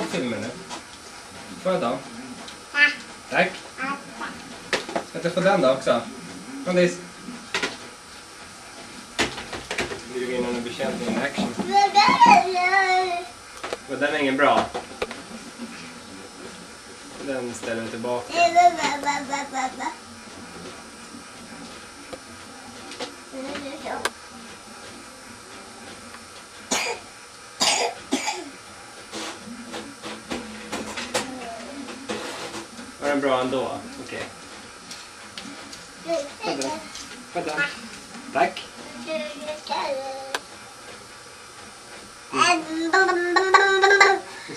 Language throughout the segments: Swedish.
filmer nu. Får jag då? Tack. Ska du få den då också? Alice. Vi går in under bekämpning action. Men den är ingen bra. Den ställer vi tillbaka. Var den bra ändå? Okej. Vänta. Tack.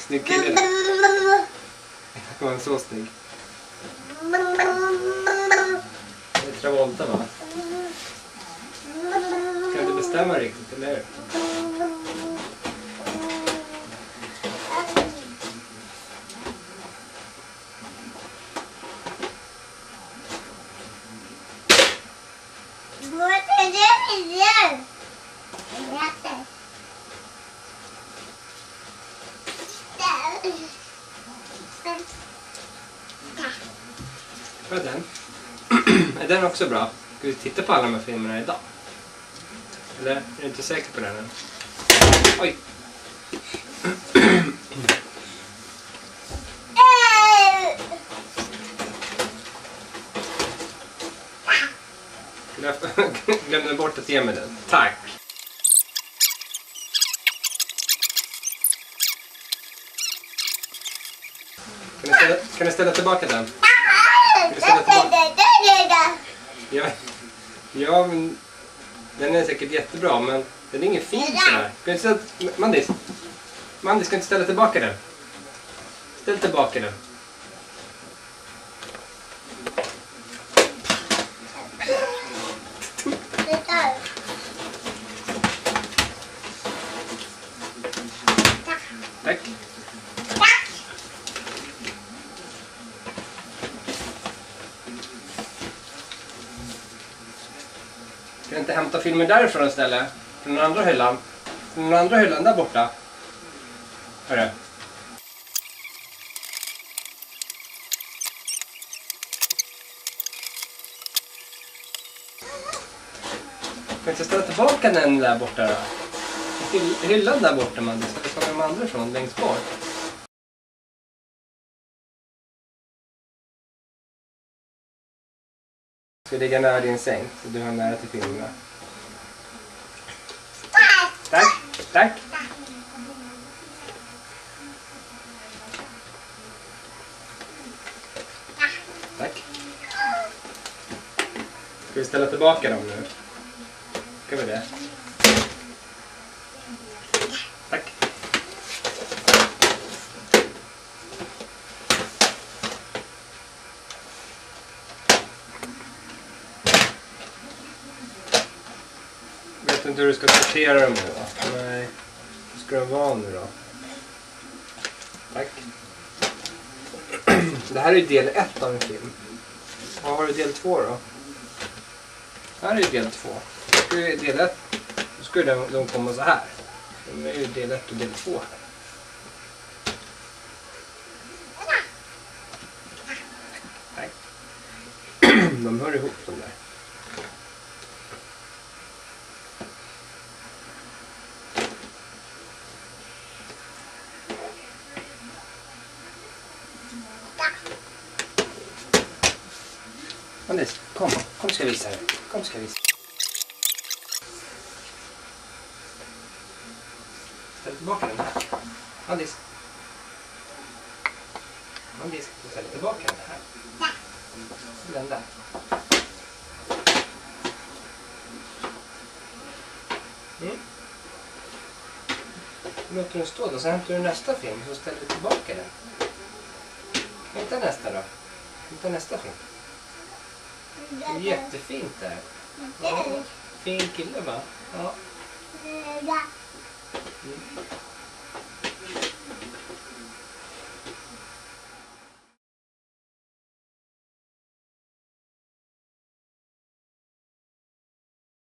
Snygg kille. Han var så snygg. Det är Travolta, va? Kan du bestämma riktigt, eller hur? Vad är den? Är den också bra? Ska vi titta på alla de här filmerna idag? Eller är du inte säker på den än? Oj! Jag glömde bort att ge mig den. Tack! Kan du ställa tillbaka den? Ja, men den är säkert jättebra, men den är ingen fin så här. Mandis, ska inte ställa tillbaka den? Ställ tillbaka den. Tack. Kan jag inte hämta filmer därifrån istället? Från den andra hyllan. Från den andra hyllan där borta. Hörru. Kan jag inte ställa tillbaka den där borta då? Hyllan där borta, man. Det ska ta de andra från längst bort. Ska ligga nära din säng så du har nära till filmerna. Tack, tack. Tack. Ska vi ställa tillbaka dem nu? Ska vi det? Tack. Vet inte hur du ska sortera dem nu då? Nej. Hur ska de vara nu då? Tack. Det här är ju del 1 av en film. Vad har du del 2 då? Här är ju del 2. Del 1. Då skulle de komma så här. De är ju del 1 och del 2 här. Tack. De hör ihop de där. Anders, kom ska jag visa dig. Kom ska jag visa. Ställ tillbaka den här. Anders, ställ tillbaka den här. Den där. Låter den stå då, så hämtar du nästa film så ställer du tillbaka den. Hämta nästa då. Hämta nästa film. Det är jättefint där. Ja, fin kille va? Ja.